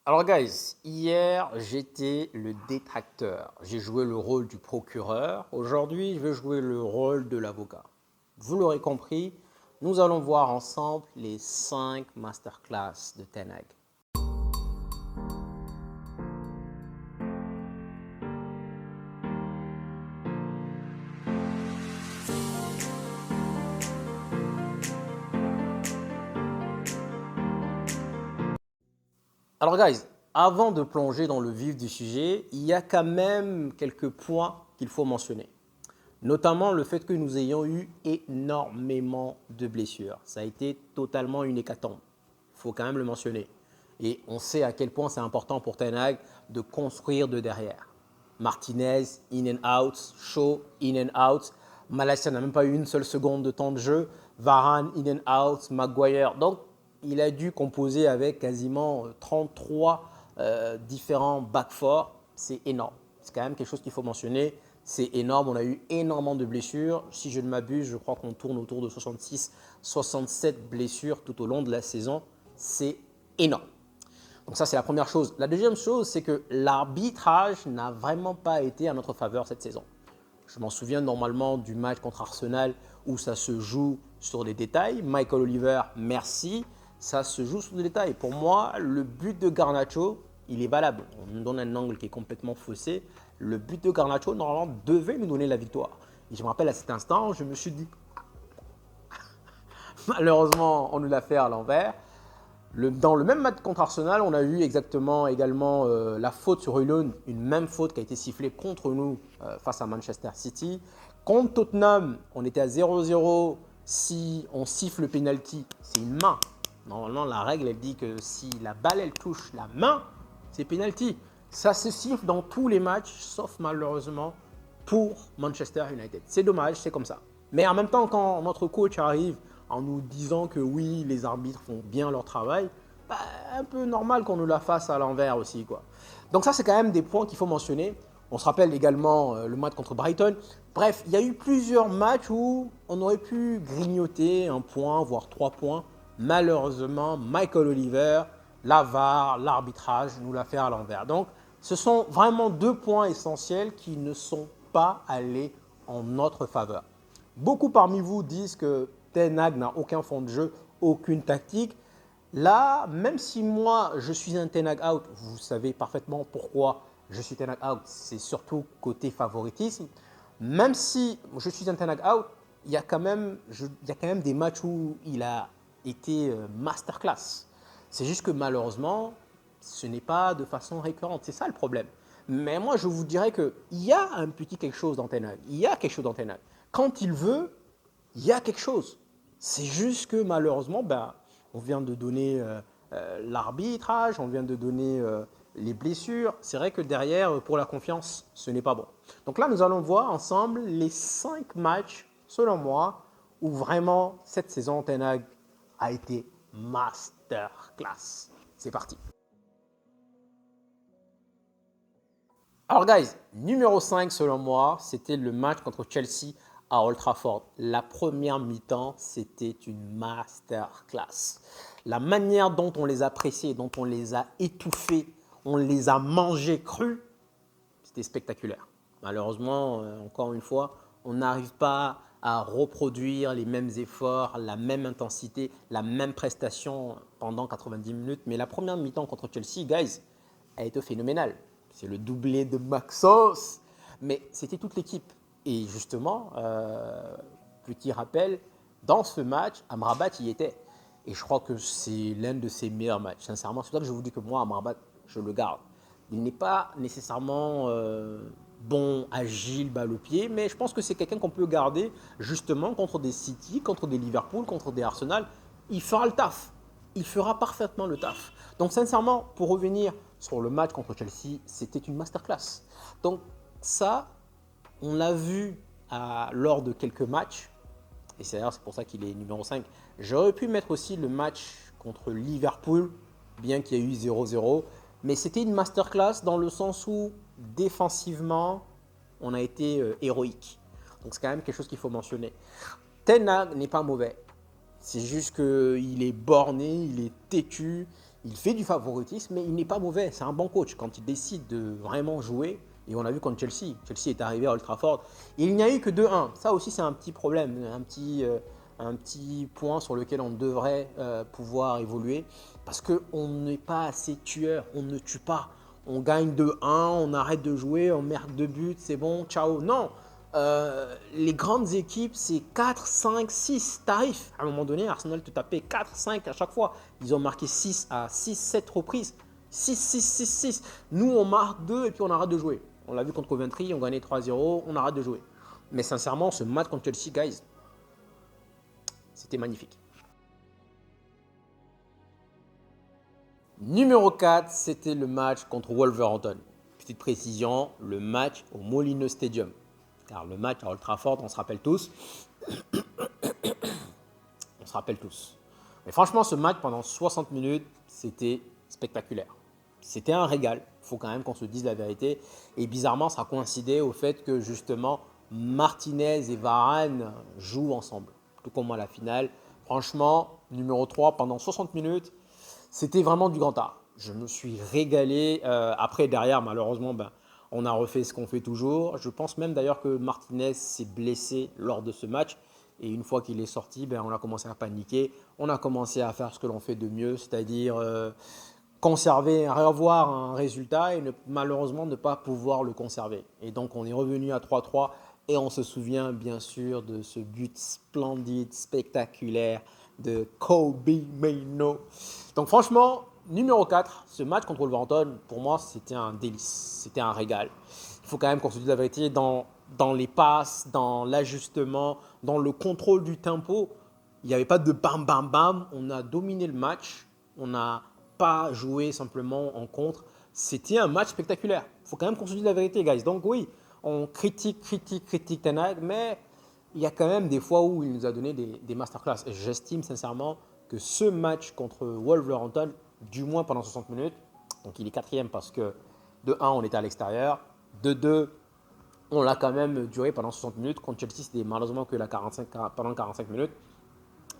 Alors guys, hier j'étais le détracteur. J'ai joué le rôle du procureur. Aujourd'hui, je vais jouer le rôle de l'avocat. Vous l'aurez compris, nous allons voir ensemble les 5 masterclass de Tenag. Alors guys, avant de plonger dans le vif du sujet, il y a quand même quelques points qu'il faut mentionner. Notamment le fait que nous ayons eu énormément de blessures. Ça a été totalement une hécatombe. Il faut quand même le mentionner. Et on sait à quel point c'est important pour Ten Hag de construire de derrière. Martinez, in and out. Shaw, in and out. Malacia n'a même pas eu une seule seconde de temps de jeu. Varane, in and out. Maguire. Donc, il a dû composer avec quasiment 33 différents back four. C'est énorme. C'est quand même quelque chose qu'il faut mentionner. C'est énorme. On a eu énormément de blessures. Si je ne m'abuse, je crois qu'on tourne autour de 66, 67 blessures tout au long de la saison. C'est énorme. Donc ça, c'est la première chose. La deuxième chose, c'est que l'arbitrage n'a vraiment pas été à notre faveur cette saison. Je m'en souviens normalement du match contre Arsenal où ça se joue sur des détails. Michael Oliver, merci. Ça se joue sur des détails. Pour moi, le but de Garnacho, il est valable. On nous donne un angle qui est complètement faussé. Le but de Garnacho, normalement, devait nous donner la victoire. Et je me rappelle à cet instant, je me suis dit, malheureusement, on nous l'a fait à l'envers. Dans le même match contre Arsenal, on a eu également la faute sur Højlund, une même faute qui a été sifflée contre nous face à Manchester City. Contre Tottenham, on était à 0-0. Si on siffle le penalty, c'est une main. Normalement, la règle, elle dit que si la balle, elle touche la main, c'est penalty. Ça se siffle dans tous les matchs, sauf malheureusement pour Manchester United. C'est dommage, c'est comme ça. Mais en même temps, quand notre coach arrive en nous disant que oui, les arbitres font bien leur travail, bah, un peu normal qu'on nous la fasse à l'envers aussi, quoi. Donc ça, c'est quand même des points qu'il faut mentionner. On se rappelle également le match contre Brighton. Bref, il y a eu plusieurs matchs où on aurait pu grignoter un point, voire 3 points. Malheureusement, Michael Oliver, la VAR, l'arbitrage nous l'a fait à l'envers. Donc, ce sont vraiment 2 points essentiels qui ne sont pas allés en notre faveur. Beaucoup parmi vous disent que Ten Hag n'a aucun fond de jeu, aucune tactique. Là, même si moi, je suis un Ten Hag out, vous savez parfaitement pourquoi je suis Ten Hag out. C'est surtout côté favoritisme. Même si je suis un Ten Hag out, il y a quand même des matchs où il a été masterclass. C'est juste que malheureusement, ce n'est pas de façon récurrente. C'est ça le problème. Mais moi, je vous dirais qu'il y a un petit quelque chose dans Ten Hag. Il y a quelque chose dans Ten Hag. Quand il veut, il y a quelque chose. C'est juste que malheureusement, on vient de donner l'arbitrage, on vient de donner les blessures. C'est vrai que derrière, pour la confiance, ce n'est pas bon. Donc là, nous allons voir ensemble les 5 matchs, selon moi, où vraiment cette saison, Ten Hag a été masterclass. C'est parti. Alors guys, numéro 5 selon moi, c'était le match contre Chelsea à Old Trafford. La première mi-temps, c'était une masterclass. La manière dont on les a pressés, dont on les a étouffés, on les a mangés crus, c'était spectaculaire. Malheureusement, encore une fois, on n'arrive pas à reproduire les mêmes efforts, la même intensité, la même prestation pendant 90 minutes. Mais la première mi-temps contre Chelsea, guys, a été phénoménale. C'est le doublé de Maxos, mais c'était toute l'équipe. Et justement, petit rappel, dans ce match, Amrabat y était. Et je crois que c'est l'un de ses meilleurs matchs. Sincèrement, c'est pour ça que je vous dis que moi, Amrabat, je le garde. Il n'est pas nécessairement bon, agile, balle au pied, mais je pense que c'est quelqu'un qu'on peut garder justement contre des City, contre des Liverpool, contre des Arsenal. Il fera le taf. Il fera parfaitement le taf. Donc sincèrement, pour revenir sur le match contre Chelsea, c'était une masterclass. Donc ça, on l'a vu lors de quelques matchs, et c'est d'ailleurs pour ça qu'il est numéro 5. J'aurais pu mettre aussi le match contre Liverpool, bien qu'il y ait eu 0-0, mais c'était une masterclass dans le sens où défensivement, on a été héroïque. Donc c'est quand même quelque chose qu'il faut mentionner. Ten Hag n'est pas mauvais. C'est juste qu'il est borné, il est têtu, Il fait du favoritisme, mais il n'est pas mauvais. C'est un bon coach quand il décide de vraiment jouer. Et on a vu contre Chelsea. Chelsea est arrivé à Old Trafford. Il n'y a eu que 2-1. Ça aussi, c'est un petit problème, un petit point sur lequel on devrait pouvoir évoluer. Parce qu'on n'est pas assez tueur. On ne tue pas. On gagne 2-1, on arrête de jouer, on merde 2 buts, c'est bon, ciao. Non, les grandes équipes, c'est 4, 5, 6 tarifs. À un moment donné, Arsenal te tapait 4, 5 à chaque fois. Ils ont marqué 6 à 6, 7 reprises. 6, 6, 6, 6. Nous, on marque 2 et puis on arrête de jouer. On l'a vu contre Coventry, on gagnait 3-0, on arrête de jouer. Mais sincèrement, ce match contre Chelsea, guys, c'était magnifique. Numéro 4, c'était le match contre Wolverhampton. Petite précision, le match au Molineux Stadium. Car le match à Old Trafford, on se rappelle tous. On se rappelle tous. Mais franchement, ce match pendant 60 minutes, c'était spectaculaire. C'était un régal. Il faut quand même qu'on se dise la vérité. Et bizarrement, ça coïncidait au fait que justement, Martinez et Varane jouent ensemble. Tout comme à la finale. Franchement, numéro 3, pendant 60 minutes, c'était vraiment du grand art. Je me suis régalé. Après, derrière, malheureusement, on a refait ce qu'on fait toujours. Je pense même d'ailleurs que Martinez s'est blessé lors de ce match. Et une fois qu'il est sorti, on a commencé à paniquer. On a commencé à faire ce que l'on fait de mieux, c'est-à-dire conserver, revoir un résultat et malheureusement ne pas pouvoir le conserver. Et donc, on est revenu à 3-3 et on se souvient bien sûr de ce but splendide, spectaculaire de Kobe Mainoo. Donc franchement, numéro 4, ce match contre Wolverhampton, pour moi, c'était un délice, c'était un régal. Il faut quand même qu'on se dise la vérité, dans les passes, dans l'ajustement, dans le contrôle du tempo, il n'y avait pas de bam bam bam, on a dominé le match, on n'a pas joué simplement en contre. C'était un match spectaculaire. Il faut quand même qu'on se dise la vérité, guys. Donc oui, on critique Ten Hag, mais il y a quand même des fois où il nous a donné des masterclass. Et j'estime sincèrement que ce match contre Wolverhampton, du moins pendant 60 minutes, donc il est quatrième parce que de 1, on était à l'extérieur, de 2, on l'a quand même duré pendant 60 minutes. Contre Chelsea, c'était malheureusement que pendant 45 minutes.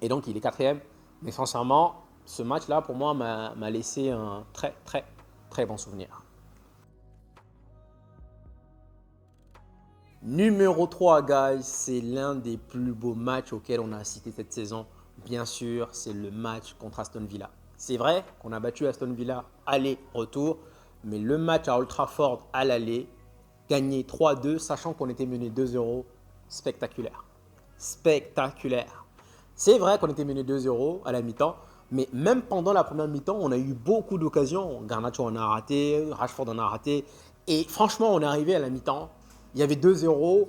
Et donc, il est quatrième. Mais sincèrement, ce match-là, pour moi, m'a laissé un très, très, très bon souvenir. Numéro 3, guys, c'est l'un des plus beaux matchs auxquels on a assisté cette saison. Bien sûr, c'est le match contre Aston Villa. C'est vrai qu'on a battu Aston Villa aller-retour, mais le match à Old Trafford à l'aller, gagné 3-2, sachant qu'on était mené 2-0, spectaculaire. Spectaculaire. C'est vrai qu'on était mené 2-0 à la mi-temps, mais même pendant la première mi-temps, on a eu beaucoup d'occasions. Garnacho en a raté, Rashford en a raté. Et franchement, on est arrivé à la mi-temps, il y avait 2-0.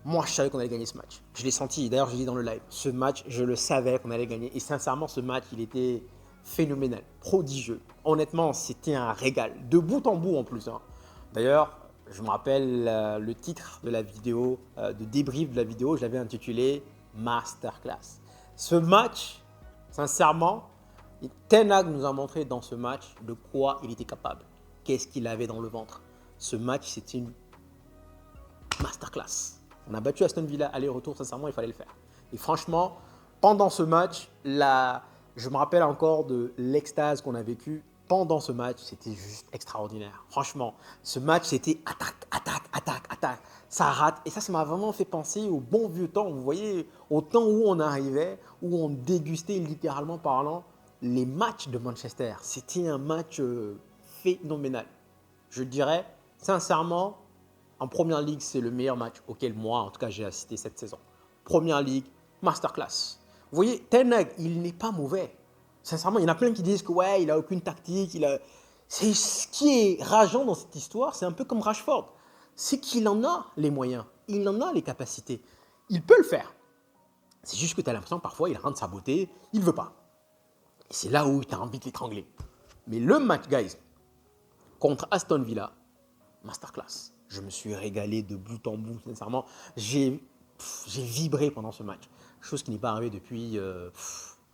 Moi, je savais qu'on allait gagner ce match. Je l'ai senti, d'ailleurs, je l'ai dit dans le live. Ce match, je le savais qu'on allait gagner. Et sincèrement, ce match, il était phénoménal, prodigieux. Honnêtement, c'était un régal, de bout en bout en plus. D'ailleurs, je me rappelle le titre de la vidéo, de débrief de la vidéo, je l'avais intitulé Masterclass. Ce match, sincèrement, Ten Hag nous a montré dans ce match de quoi il était capable. Qu'est-ce qu'il avait dans le ventre. Ce match, c'était une masterclass. On a battu Aston Villa aller-retour, sincèrement, il fallait le faire. Et franchement, pendant ce match, je me rappelle encore de l'extase qu'on a vécue. Pendant ce match, c'était juste extraordinaire. Franchement, ce match, c'était attaque, attaque, attaque, attaque. Ça rate. Et ça m'a vraiment fait penser au bon vieux temps. Vous voyez, au temps où on arrivait, où on dégustait littéralement parlant les matchs de Manchester. C'était un match phénoménal. Je dirais, sincèrement, en Première Ligue, c'est le meilleur match auquel moi, en tout cas, j'ai assisté cette saison. Première Ligue, masterclass. Vous voyez, Ten Hag, il n'est pas mauvais. Sincèrement, il y en a plein qui disent que ouais, il n'a aucune tactique. C'est ce qui est rageant dans cette histoire, c'est un peu comme Rashford. C'est qu'il en a les moyens, il en a les capacités. Il peut le faire. C'est juste que tu as l'impression parfois, il rentre sa beauté, il ne veut pas. Et c'est là où tu as envie de l'étrangler. Mais le match, guys, contre Aston Villa, masterclass. Je me suis régalé de bout en bout, sincèrement. J'ai vibré pendant ce match. Chose qui n'est pas arrivée depuis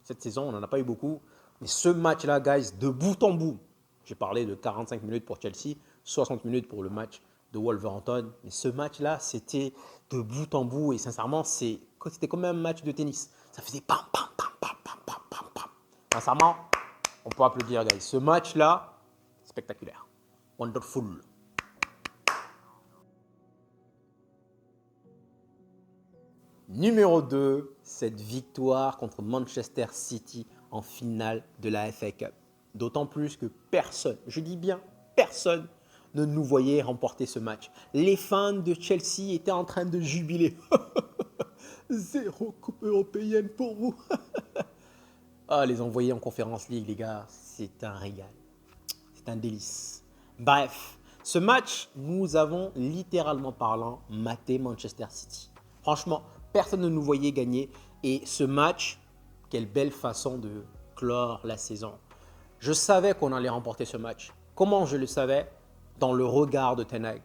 cette saison, on n'en a pas eu beaucoup. Mais ce match-là, guys, de bout en bout, j'ai parlé de 45 minutes pour Chelsea, 60 minutes pour le match de Wolverhampton. Mais ce match-là, c'était de bout en bout. Et sincèrement, c'était comme un match de tennis. Ça faisait pam, pam, pam, pam, pam, pam, pam, pam. Sincèrement, On peut applaudir, guys. Ce match-là, spectaculaire. Wonderful. Numéro 2, cette victoire contre Manchester City en finale de la FA Cup. D'autant plus que personne, je dis bien personne, ne nous voyait remporter ce match. Les fans de Chelsea étaient en train de jubiler. 0 coupe européenne pour vous. Ah, les envoyer en Conference League, les gars, c'est un régal. C'est un délice. Bref, ce match, nous avons littéralement parlant maté Manchester City. Franchement, personne ne nous voyait gagner. Et ce match, quelle belle façon de clore la saison. Je savais qu'on allait remporter ce match. Comment je le savais? Dans le regard de Ten Hag.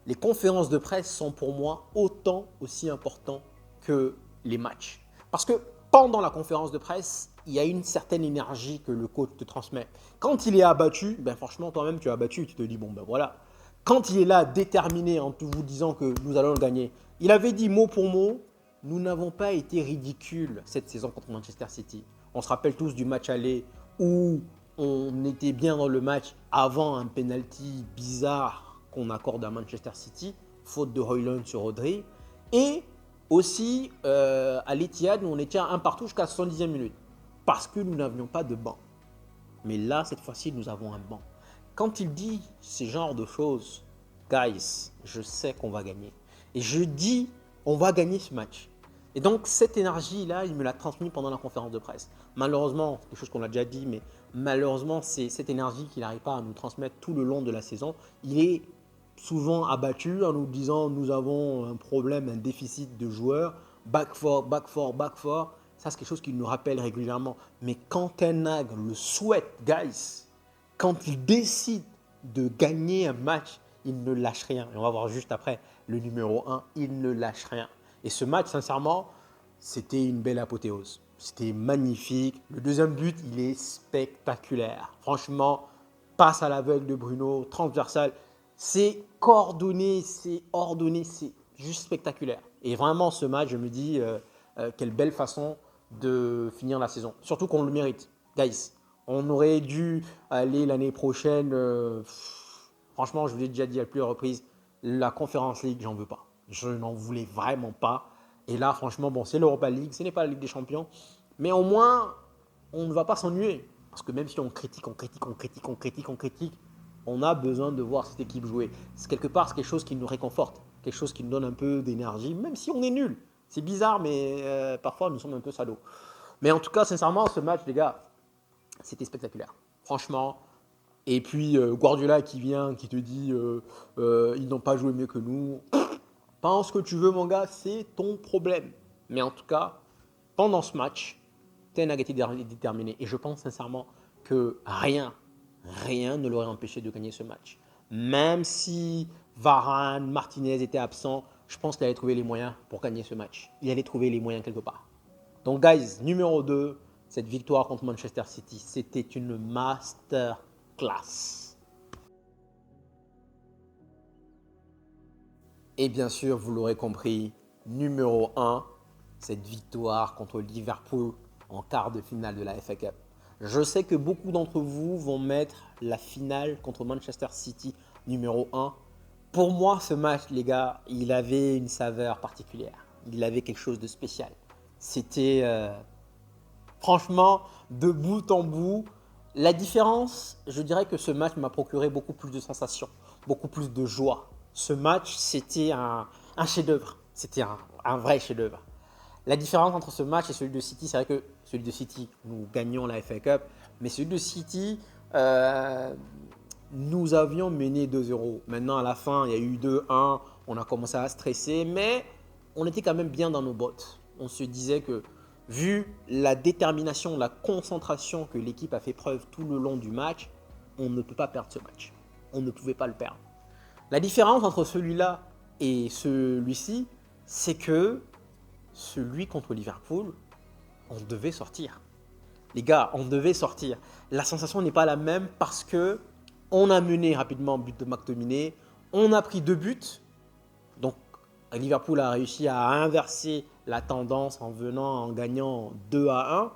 Les conférences de presse sont pour moi autant aussi importantes que les matchs. Parce que pendant la conférence de presse, il y a une certaine énergie que le coach te transmet. Quand il est abattu, ben franchement, toi-même, tu es abattu. Tu te dis, bon, ben voilà. Quand il est là, déterminé, en vous disant que nous allons le gagner, il avait dit mot pour mot, nous n'avons pas été ridicules cette saison contre Manchester City. On se rappelle tous du match aller où on était bien dans le match avant un penalty bizarre qu'on accorde à Manchester City, faute de Højlund sur Rodri. Et aussi à l'Etihad, où on était à 1 partout jusqu'à la 70e minute. Parce que nous n'avions pas de banc. Mais là, cette fois-ci, nous avons un banc. Quand il dit ce genre de choses, guys, je sais qu'on va gagner. Et je dis, on va gagner ce match. Et donc, cette énergie-là, il me l'a transmise pendant la conférence de presse. Malheureusement, quelque chose qu'on a déjà dit, mais malheureusement, c'est cette énergie qu'il n'arrive pas à nous transmettre tout le long de la saison. Il est souvent abattu en nous disant, nous avons un problème, un déficit de joueurs. Back four, back four, back four. Ça, c'est quelque chose qu'il nous rappelle régulièrement. Mais quand Ten Hag le souhaite, guys, quand il décide de gagner un match, il ne lâche rien. Et on va voir juste après le numéro 1, il ne lâche rien. Et ce match, sincèrement, c'était une belle apothéose. C'était magnifique. Le deuxième but, il est spectaculaire. Franchement, passe à l'aveugle de Bruno, transversal. C'est coordonné, c'est ordonné, c'est juste spectaculaire. Et vraiment, ce match, je me dis, quelle belle façon de finir la saison. Surtout qu'on le mérite. Guys, on aurait dû aller l'année prochaine. Franchement, je vous l'ai déjà dit à plusieurs reprises, la Conference League, j'en veux pas. Je n'en voulais vraiment pas. Et là, franchement, bon, c'est l'Europa League, ce n'est pas la Ligue des Champions. Mais au moins, on ne va pas s'ennuyer. Parce que même si on critique, on a besoin de voir cette équipe jouer. C'est quelque part, c'est quelque chose qui nous réconforte, quelque chose qui nous donne un peu d'énergie, même si on est nul. C'est bizarre, mais parfois, nous sommes un peu salauds. Mais en tout cas, sincèrement, ce match, les gars, c'était spectaculaire. Franchement. Et puis, Guardiola qui vient, qui te dit ils n'ont pas joué mieux que nous. Pense ce que tu veux, mon gars, c'est ton problème. Mais en tout cas, pendant ce match, Ten Hag était déterminé. Et je pense sincèrement que rien ne l'aurait empêché de gagner ce match. Même si Varane, Martinez étaient absents, je pense qu'il allait trouver les moyens pour gagner ce match. Il allait trouver les moyens quelque part. Donc, guys, numéro 2, cette victoire contre Manchester City, c'était une masterclass. Et bien sûr, vous l'aurez compris, numéro 1, cette victoire contre Liverpool en quart de finale de la FA Cup. Je sais que beaucoup d'entre vous vont mettre la finale contre Manchester City numéro 1. Pour moi, ce match, les gars, il avait une saveur particulière. Il avait quelque chose de spécial. C'était franchement, de bout en bout, la différence, je dirais que ce match m'a procuré beaucoup plus de sensations, beaucoup plus de joie. Ce match, c'était un chef-d'œuvre. C'était un vrai chef-d'œuvre. La différence entre ce match et celui de City, c'est vrai que celui de City, nous gagnons la FA Cup, mais celui de City, nous avions mené 2-0. Maintenant, à la fin, il y a eu 2-1, on a commencé à stresser, mais on était quand même bien dans nos bottes. On se disait que, vu la détermination, la concentration que l'équipe a fait preuve tout le long du match, on ne peut pas perdre ce match. On ne pouvait pas le perdre. La différence entre celui-là et celui-ci, c'est que celui contre Liverpool, on devait sortir. Les gars, on devait sortir. La sensation n'est pas la même parce que on a mené rapidement but de McTominay, on a pris 2 buts. Donc, Liverpool a réussi à inverser la tendance en gagnant 2-1.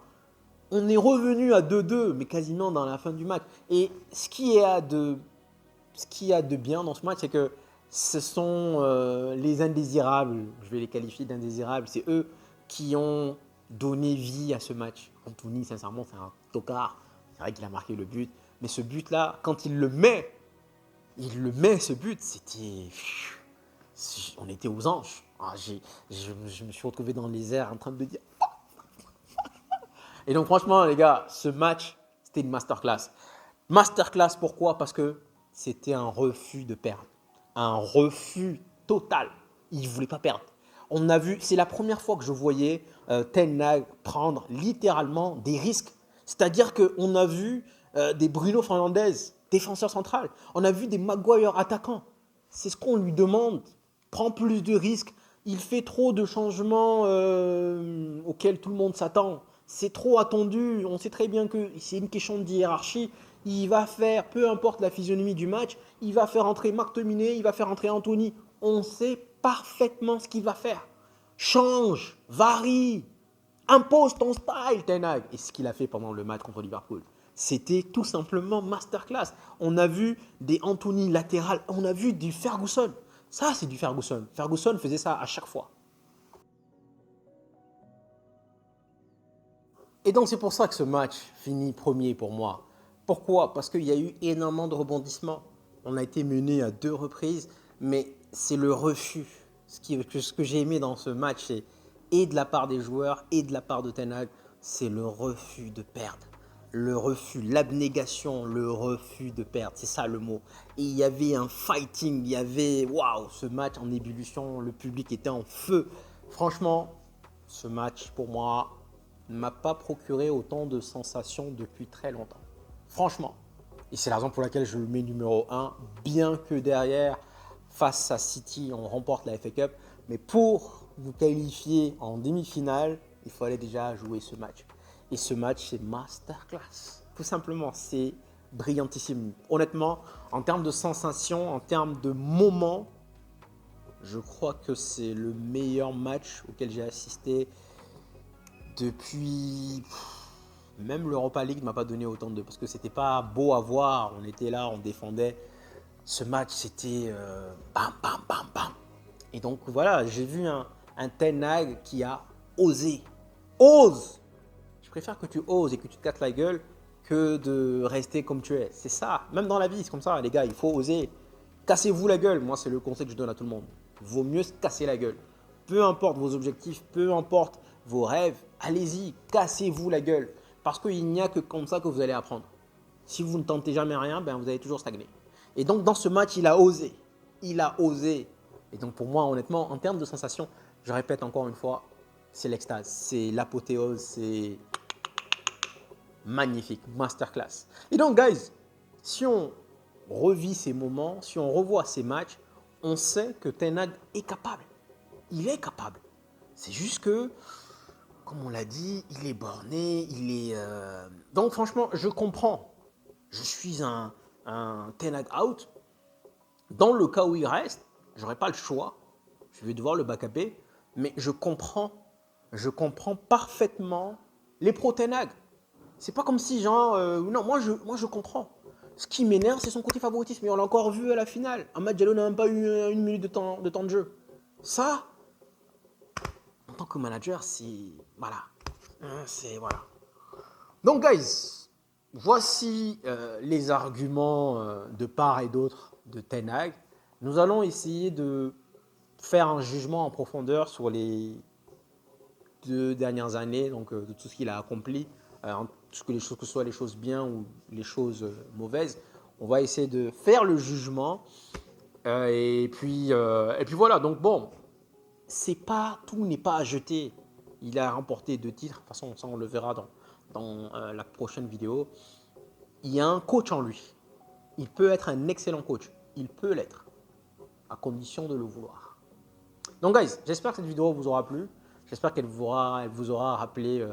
On est revenu à 2-2, mais quasiment dans la fin du match. Et ce qui est de bien dans ce match, c'est que ce sont les indésirables, je vais les qualifier d'indésirables, c'est eux qui ont donné vie à ce match. Anthony, sincèrement, c'est un tocard. C'est vrai qu'il a marqué le but. Mais ce but-là, quand il le met, ce but, c'était... On était aux anges. Ah, je me suis retrouvé dans les airs en train de dire... Et donc franchement, les gars, ce match, c'était une masterclass. Masterclass, pourquoi? Parce que c'était un refus de perdre. Un refus total. Il ne voulait pas perdre. On a vu, c'est la première fois que je voyais Ten Hag prendre littéralement des risques. C'est-à-dire qu'on a vu des Bruno Fernandes, défenseur central. On a vu des Maguire attaquants. C'est ce qu'on lui demande. Prends plus de risques. Il fait trop de changements auxquels tout le monde s'attend. C'est trop attendu. On sait très bien que c'est une question de hiérarchie. Il va faire, peu importe la physionomie du match, il va faire entrer McTominay, il va faire entrer Anthony. On sait parfaitement ce qu'il va faire. Change, varie, impose ton style, Ten Hag. Et ce qu'il a fait pendant le match contre Liverpool, c'était tout simplement masterclass. On a vu des Anthony latéral, on a vu du Ferguson. Ça, c'est du Ferguson. Ferguson faisait ça à chaque fois. Et donc, c'est pour ça que ce match finit premier pour moi. Pourquoi? Parce qu'il y a eu énormément de rebondissements. On a été mené à 2 reprises, mais c'est le refus. Ce que j'ai aimé dans ce match, c'est et de la part des joueurs et de la part de Ten Hag, c'est le refus de perdre. Le refus, l'abnégation, le refus de perdre. C'est ça le mot. Et il y avait un fighting, il y avait, waouh, ce match en ébullition, le public était en feu. Franchement, ce match, pour moi, ne m'a pas procuré autant de sensations depuis très longtemps. Franchement. Et c'est la raison pour laquelle je le mets numéro 1, bien que derrière, face à City, on remporte la FA Cup. Mais pour vous qualifier en demi-finale, il fallait déjà jouer ce match. Et ce match, c'est masterclass. Tout simplement, c'est brillantissime. Honnêtement, en termes de sensations, en termes de moments, je crois que c'est le meilleur match auquel j'ai assisté depuis... Même l'Europa League ne m'a pas donné autant de... Parce que c'était pas beau à voir, on était là, on défendait. Ce match, c'était bam, bam, bam, bam. Et donc voilà, j'ai vu un Ten Hag qui a osé. Ose! Je préfère que tu oses et que tu te casses la gueule que de rester comme tu es. C'est ça, même dans la vie, c'est comme ça, les gars, il faut oser. Cassez-vous la gueule, moi c'est le conseil que je donne à tout le monde. Vaut mieux se casser la gueule. Peu importe vos objectifs, peu importe vos rêves, allez-y, cassez-vous la gueule. Parce qu'il n'y a que comme ça que vous allez apprendre. Si vous ne tentez jamais rien, ben vous allez toujours stagner. Et donc dans ce match, il a osé. Il a osé. Et donc pour moi, honnêtement, en termes de sensations, je répète encore une fois, c'est l'extase, c'est l'apothéose, c'est magnifique, masterclass. Et donc, guys, si on revit ces moments, si on revoit ces matchs, on sait que Ten Hag est capable. Il est capable. C'est juste que, comme on l'a dit, il est borné, il est... Donc franchement, je comprends. Je suis un Ten Hag out. Dans le cas où il reste, je n'aurai pas le choix. Je vais devoir le backuper. Mais je comprends parfaitement les pro Ten Hag. C'est pas comme si genre... non, moi je comprends. Ce qui m'énerve, c'est son côté favoritisme. Et on l'a encore vu à la finale. Amad Diallo n'a même pas eu 1 minute de temps de jeu. Ça, en tant que manager, c'est... Voilà. C'est... Voilà. Donc, guys, voici les arguments de part et d'autre de Ten Hag. Nous allons essayer de faire un jugement en profondeur sur les 2 dernières années, donc de tout ce qu'il a accompli, que ce soit les choses bien ou les choses mauvaises. On va essayer de faire le jugement. Et puis voilà. Donc bon, tout n'est pas à jeter. Il a remporté 2 titres. De toute façon, ça on le verra dans la prochaine vidéo. Il y a un coach en lui. Il peut être un excellent coach. Il peut l'être, à condition de le vouloir. Donc guys, j'espère que cette vidéo vous aura plu. J'espère qu'elle vous aura rappelé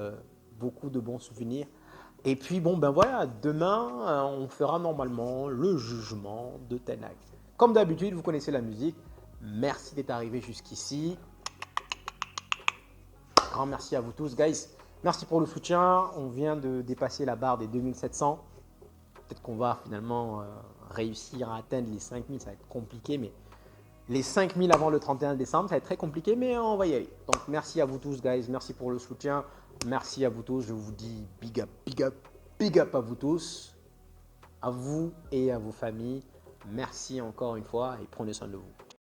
beaucoup de bons souvenirs. Et puis bon, ben voilà, demain, on fera normalement le jugement de Ten Hag. Comme d'habitude, vous connaissez la musique. Merci d'être arrivé jusqu'ici. Grand merci à vous tous, guys. Merci pour le soutien. On vient de dépasser la barre des 2700. Peut-être qu'on va finalement réussir à atteindre les 5000. Ça va être compliqué, mais les 5000 avant le 31 décembre, ça va être très compliqué, mais on va y aller. Donc, merci à vous tous, guys. Merci pour le soutien. Merci à vous tous. Je vous dis big up, big up, big up à vous tous, à vous et à vos familles. Merci encore une fois et prenez soin de vous.